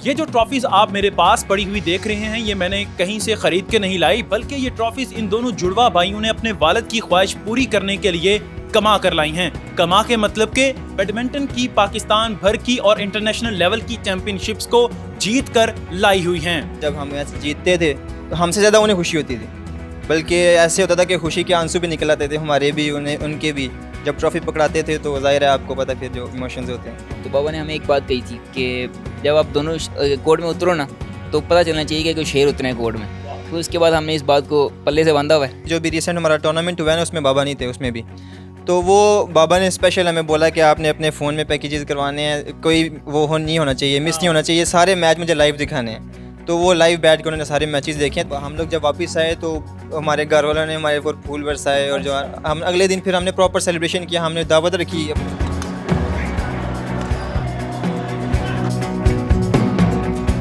ये जो ट्रॉफीज आप मेरे पास पड़ी हुई देख रहे हैं, ये मैंने कहीं से खरीद के नहीं लाई, बल्कि ये ट्रॉफीज इन दोनों जुड़वा भाइयों ने अपने वालिद की ख्वाहिश पूरी करने के लिए कमा कर लाई हैं। कमा के मतलब के बैडमिंटन की पाकिस्तान भर की और इंटरनेशनल लेवल की चैंपियनशिप्स को जीत कर लाई हुई हैं। जब हम ऐसे जीतते थे तो हमसे ज़्यादा उन्हें खुशी होती थी, बल्कि ऐसे होता था कि खुशी के आंसू भी निकल आते थे हमारे भी, उनके भी। जब ट्रॉफी पकड़ाते थे तो ज़ाहिर है आपको पता फिर जो इमोशंस होते हैं। तो बाबा ने हमें एक बात कही थी कि जब आप दोनों कोर्ट में उतरो ना तो पता चलना चाहिए कि कोई शेर उतरे हैं कोर्ट में। तो उसके बाद हमने इस बात को पल्ले से बांधा हुआ है। जो भी रिसेंट हमारा टूर्नामेंट हुआ है ना, उसमें बाबा नहीं थे उसमें भी, तो वो बाबा ने स्पेशल हमें बोला कि आपने अपने फ़ोन में पैकेजेस करवाने हैं, कोई वो नहीं होना चाहिए, मिस नहीं होना चाहिए, सारे मैच मुझे लाइव दिखाने हैं। तो वो लाइव बैठ कर उन्होंने सारे मैचेस देखे। तो हम लोग जब वापस आए तो हमारे घर वालों ने हमारे ऊपर फूल बरसाए, और जो हम अगले दिन फिर हमने प्रॉपर सेलिब्रेशन किया, हमने दावत रखी।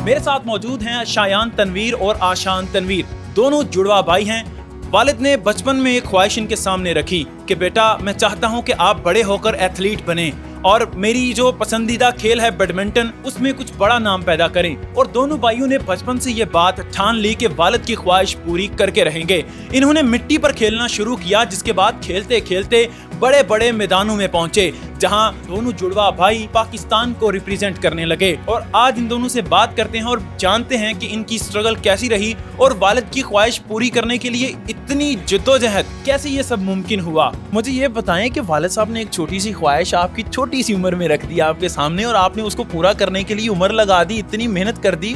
मेरे साथ मौजूद हैं शायान तनवीर और आशान तनवीर, दोनों जुड़वा भाई हैं। वालिद ने बचपन में एक ख्वाहिश इनके सामने रखी कि बेटा मैं चाहता हूं कि आप बड़े होकर एथलीट बने और मेरी जो पसंदीदा खेल है बैडमिंटन, उसमें कुछ बड़ा नाम पैदा करें। और दोनों भाइयों ने बचपन से ये बात ठान ली कि वालिद की ख्वाहिश पूरी करके रहेंगे। इन्होंने मिट्टी पर खेलना शुरू किया, जिसके बाद खेलते खेलते बड़े बड़े मैदानों में पहुंचे, जहां दोनों जुड़वा भाई पाकिस्तान को रिप्रेजेंट करने लगे। और आज इन दोनों से बात करते हैं और जानते हैं कि इनकी स्ट्रगल कैसी रही और वालिद की ख्वाहिश पूरी करने के लिए इतनी जद्दोजहद कैसे ये सब मुमकिन हुआ। मुझे ये बताएं कि वालिद साहब ने एक छोटी सी ख्वाहिश आपकी छोटी सी उम्र में रख दी आपके सामने, और आपने उसको पूरा करने के लिए उम्र लगा दी, इतनी मेहनत कर दी।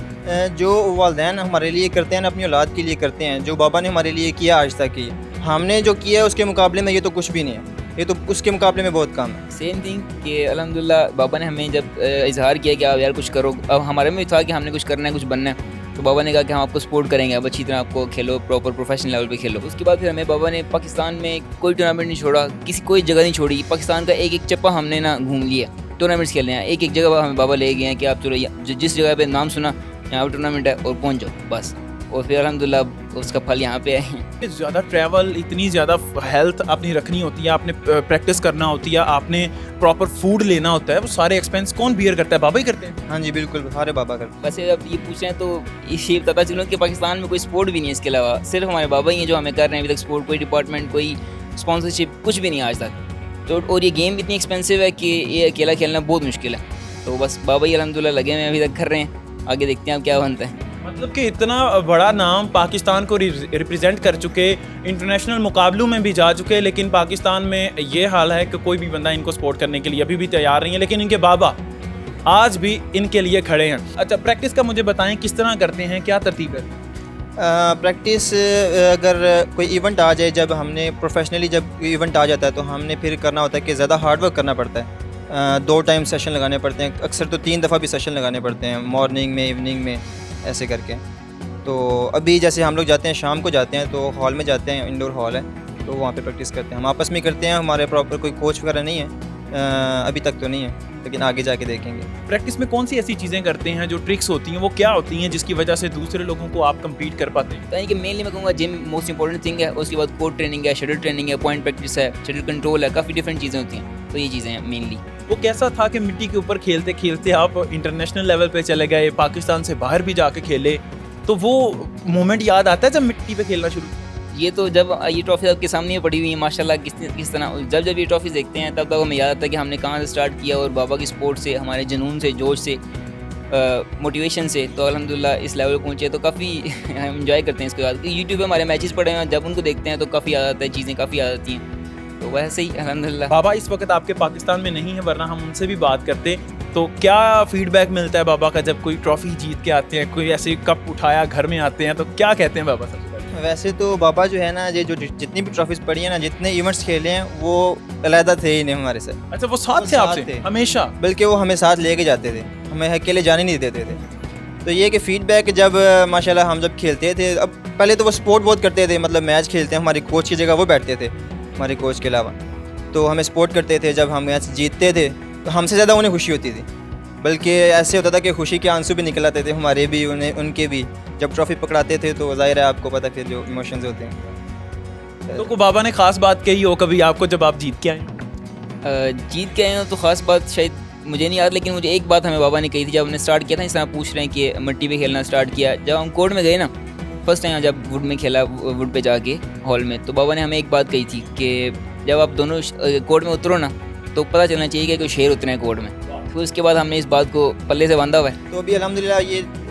जो वालिदैन हमारे लिए करते हैं ना, अपनी औलाद के लिए करते हैं, जो बाबा ने हमारे लिए किया आज तक की, हमने जो किया है उसके मुकाबले में ये तो कुछ भी नहीं है, ये तो उसके मुकाबले में बहुत कम है। सेम थिंग कि अल्हम्दुलिल्लाह बाबा ने हमें जब इजहार किया कि आप यार कुछ करो, अब हमारे में भी था कि हमने कुछ करना है, कुछ बनना है, तो बाबा ने कहा कि हम आपको सपोर्ट करेंगे, अब अच्छी तरह आपको खेलो, प्रॉपर प्रोफेशनल लेवल पे खेलो। उसके बाद फिर हमें बाबा ने पाकिस्तान में कोई टूर्नामेंट नहीं छोड़ा, कोई जगह नहीं छोड़ी, पाकिस्तान का एक एक चप्पा हमने ना घूम लिया, टूर्नामेंट्स खेलने हैं, एक एक जगह हमें बाबा ले गए हैं कि आप चलो जिस जगह पे नाम सुना यहाँ पर टूर्नामेंट है और पहुँच जाओ बस। और फिर अल्हम्दुलिल्लाह उसका फल यहाँ पे है। ज़्यादा ट्रैवल, इतनी ज़्यादा हेल्थ अपनी रखनी होती है, आपने प्रैक्टिस करना होती है, आपने प्रॉपर फूड लेना होता है, वो सारे एक्सपेंस कौन बियर करता है? बाबा ही करते हैं। हाँ जी बिल्कुल, सारे बाबा करते हैं। वैसे अब ये पूछें तो ये पता चलो कि पाकिस्तान में कोई स्पोर्ट भी नहीं है इसके अलावा, सिर्फ हमारे बाबा ही हैं जो हमें कर रहे हैं अभी तक स्पोर्ट। कोई डिपार्टमेंट, कोई स्पॉन्सरशिप कुछ भी नहीं आज तक। तो और ये गेम इतनी एक्सपेंसिव है कि ये अकेला खेलना बहुत मुश्किल है। तो बस बाबा ही अल्हम्दुलिल्लाह लगे हुए अभी तक कर रहे हैं, आगे देखते हैं अब क्या बनता है। मतलब कि इतना बड़ा नाम पाकिस्तान को रिप्रेजेंट कर चुके, इंटरनेशनल मुकाबलों में भी जा चुके, लेकिन पाकिस्तान में ये हाल है कि कोई भी बंदा इनको सपोर्ट करने के लिए अभी भी तैयार नहीं है, लेकिन इनके बाबा आज भी इनके लिए खड़े हैं। अच्छा, प्रैक्टिस का मुझे बताएं, किस तरह करते हैं, क्या तरतीब है? प्रैक्टिस अगर कोई इवेंट आ जाए, जब हमने प्रोफेशनली जब इवेंट आ जाता है तो हमने फिर करना होता है कि ज़्यादा हार्ड वर्क करना पड़ता है। 2 टाइम सेशन लगाने पड़ते हैं, अक्सर तो 3 दफ़ा भी सेशन लगाने पड़ते हैं, मॉर्निंग में, इवनिंग में, ऐसे करके। तो अभी जैसे हम लोग जाते हैं, शाम को जाते हैं तो हॉल में जाते हैं, इंडोर हॉल है, तो वहाँ पे प्रैक्टिस करते हैं। हम आपस में करते हैं, हमारे प्रॉपर कोई कोच वगैरह नहीं है, अभी तक तो नहीं है, लेकिन आगे जाके देखेंगे। प्रैक्टिस में कौन सी ऐसी चीज़ें करते हैं, जो ट्रिक्स होती हैं, वो क्या होती हैं जिसकी वजह से दूसरे लोगों को आप कम्पीट कर पाते हैं? यानी कि मेनली मैं कहूँगा जिम मोस्ट इंपॉर्टेंट थिंग है, उसके बाद कोर्ट ट्रेनिंग है, शटल ट्रेनिंग है, पॉइंट प्रैक्टिस है, शटल कंट्रोल है, काफ़ी डिफरेंट चीज़ें होती हैं। तो ये चीज़ें हैं मेनली। वो कैसा था कि मिट्टी के ऊपर खेलते खेलते आप इंटरनेशनल लेवल पे चले गए, पाकिस्तान से बाहर भी जाके खेले, तो वो मोमेंट याद आता है जब मिट्टी पे खेलना शुरू? ये तो जब ये ट्रॉफी आपके सामने पड़ी हुई है माशाल्लाह, किस तरह जब ये ट्रॉफी देखते हैं तब हमें याद आता है कि हमने कहाँ से स्टार्ट किया, और बाबा की सपोर्ट से, हमारे जुनून से, जोश से, मोटिवेशन से तो अल्हम्दुलिल्लाह इस लेवल पर पहुँचे। तो काफ़ी हम इंजॉय करते हैं इसके बाद। यूट्यूब पे हमारे मैचेस पड़े हैं, जब उनको देखते हैं तो काफ़ी याद आता है, चीज़ें काफ़ी याद आती हैं। तो वैसे ही अल्हम्दुलिल्लाह। बाबा इस वक्त आपके पाकिस्तान में नहीं है, वरना हम उनसे भी बात करते। तो क्या फीडबैक मिलता है बाबा का जब कोई ट्रॉफी जीत के आते हैं, कोई ऐसे कप उठाया घर में आते हैं, तो क्या कहते हैं बाबा सबसे पहले? वैसे तो बाबा जो है ना, ये जो जितनी भी ट्रॉफीज़ पड़ी है ना, जितने इवेंट्स खेले हैं, वो अलहदा थे ही नहीं हमारे से। अच्छा, वो साथ थे आपसे हमेशा? बल्कि वो हमें साथ लेके जाते थे, हमें अकेले जाने नहीं देते थे। तो ये कि फ़ीडबैक जब माशाल्लाह हम जब खेलते थे, अब पहले तो वो सपोर्ट बहुत करते थे, मतलब मैच खेलते हैं, हमारे कोच की जगह वो बैठते थे, हमारे कोच के अलावा, तो हमें सपोर्ट करते थे। जब हम मैच जीतते थे तो हमसे ज़्यादा उन्हें खुशी होती थी, बल्कि ऐसे होता था कि खुशी के आंसू भी निकल आते थे हमारे भी, उनके भी। जब ट्रॉफी पकड़ाते थे तो ज़ाहिर है आपको पता फिर जो इमोशंस होते हैं। तो बाबा ने ख़ास बात कही हो कभी आपको जब आप जीत के आए? जीत के आए हो तो ख़ास बात शायद मुझे नहीं याद, लेकिन मुझे एक बात हमें बाबा ने कही थी जब हमने स्टार्ट किया था, इस तरह पूछ रहे हैं कि मिट्टी पे खेलना स्टार्ट किया, जब हम कोर्ट में गए ना फर्स्ट टाइम जब वुड में खेला, वुड पे जाके हॉल में, तो बाबा ने हमें एक बात कही थी कि जब आप दोनों कोर्ट में उतरो ना तो पता चलना चाहिए कि कोई शेर उतरे हैं कोर्ट में। फिर उसके बाद हमने इस बात को पल्ले से बांधा हुआ है। तो अभी अल्हम्दुलिल्लाह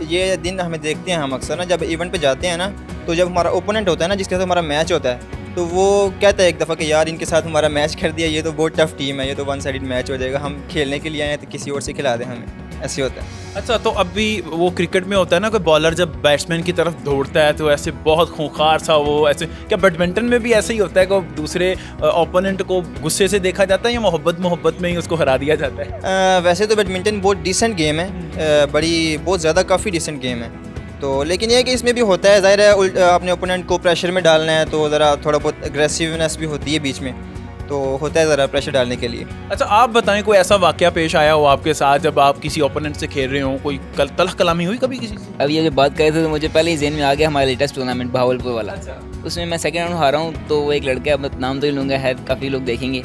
ये दिन हमें देखते हैं हम अक्सर ना, जब इवेंट पे जाते हैं ना, तो जब हमारा ओपोनेंट होता है ना, जिसके साथ हमारा मैच होता है, तो वो कहता है एक दफ़ा कि यार इनके साथ हमारा मैच कर दिया, ये तो बहुत टफ टीम है, ये तो वन साइडेड मैच हो जाएगा, हम खेलने के लिए आए हैं तो किसी और से खिला दें हमें, ऐसे होता है। अच्छा, तो अब भी वो क्रिकेट में होता है ना, कोई बॉलर जब बैट्समैन की तरफ दौड़ता है तो ऐसे बहुत खूंखार सा वो ऐसे, क्या बैडमिंटन में भी ऐसे ही होता है कि दूसरे ओपोनेंट को गुस्से से देखा जाता है या मोहब्बत में ही उसको हरा दिया जाता है? वैसे तो बैडमिंटन बहुत डिसेंट गेम है, बहुत ज़्यादा काफ़ी डिसेंट गेम है, तो लेकिन ये है कि इसमें भी होता है, ज़ाहिर है अपने ओपोनेंट को प्रेशर में डालना है तो ज़रा थोड़ा बहुत एग्रेसिवनेस भी होती है बीच में, तो होता है ज़रा प्रेशर डालने के लिए। अच्छा, आप बताएं कोई ऐसा वाकया पेश आया हो आपके साथ जब आप किसी ओपोनेंट से खेल रहे हो, कोई तलख कलामी हुई कभी किसी से? अब ये जब बात करे थे तो मुझे पहले ही ज़हन में आ गया हमारा लेटेस्ट टूर्नामेंट भावलपुर वाला। उसमें मैं सेकंड राउंड हारा हूँ, तो वो एक लड़का, अब नाम तो ही लूँगा, है काफ़ी लोग देखेंगे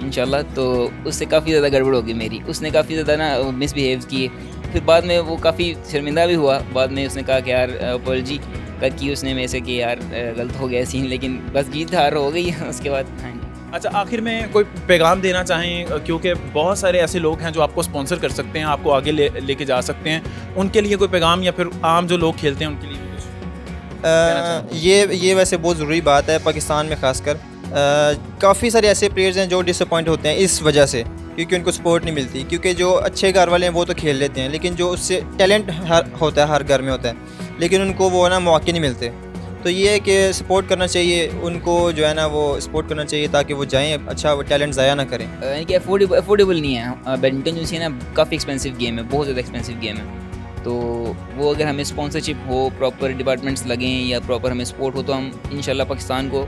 इंशाल्लाह, तो उससे काफ़ी ज़्यादा गड़बड़ होगी मेरी, उसने काफ़ी ज़्यादा ना मिसबिहेव किए। फिर बाद में वो काफ़ी शर्मिंदा भी हुआ, बाद में उसने कहा कि यार अपॉलजी की उसने मेरे से कि यार गलत हो गया सीन, लेकिन बस जीत हार हो गई उसके बाद। हाँ। अच्छा, आखिर में कोई पैगाम देना चाहें, क्योंकि बहुत सारे ऐसे लोग हैं जो आपको स्पॉन्सर कर सकते हैं, आपको आगे लेके जा सकते हैं, उनके लिए कोई पैगाम, या फिर आम जो लोग खेलते हैं उनके लिए भी कुछ? ये वैसे बहुत ज़रूरी बात है पाकिस्तान में ख़ासकर। काफ़ी सारे ऐसे प्लेयर्स हैं जो डिसअपॉइंट होते हैं इस वजह से, क्योंकि उनको सपोर्ट नहीं मिलती, क्योंकि जो अच्छे घर वाले हैं वो तो खेल लेते हैं, लेकिन जो उससे टैलेंट होता है हर घर में होता है, लेकिन उनको वो ना मौके नहीं मिलते। तो ये है कि सपोर्ट करना चाहिए उनको, जो है ना वो सपोर्ट करना चाहिए ताकि वो जाएँ, अच्छा वो टैलेंट ज़ाया ना करें। यानी कि अफोर्डेबल नहीं है बैडमिंटन, जो है ना काफ़ी एक्सपेंसिव गेम है, बहुत ज़्यादा एक्सपेंसिव गेम है, तो वो अगर हमें स्पॉन्सरशिप हो, प्रॉपर डिपार्टमेंट्स लगें या प्रॉपर हमें सपोर्ट हो, तो हम इंशाल्लाह पाकिस्तान को,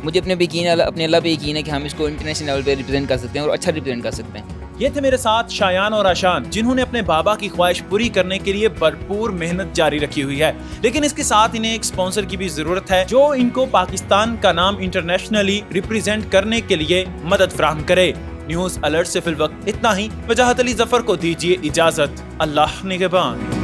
मुझे अपने अल्लाह पे यकीन है कि हम इसको इंटरनेशनल लेवल पे रिप्रेजेंट कर सकते हैं और अच्छा रिप्रेजेंट कर सकते हैं। ये थे मेरे साथ शायान और आशान, जिन्होंने अपने बाबा की ख्वाहिश पूरी करने के लिए भरपूर मेहनत जारी रखी हुई है, लेकिन इसके साथ इन्हें एक स्पॉन्सर की भी जरूरत है जो इनको पाकिस्तान का नाम इंटरनेशनली रिप्रेजेंट करने के लिए मदद फराहम करे। न्यूज़ अलर्ट से फिल वक्त इतना ही। वजाहत अली जफर को दीजिए इजाजत। अल्लाह निगहबान।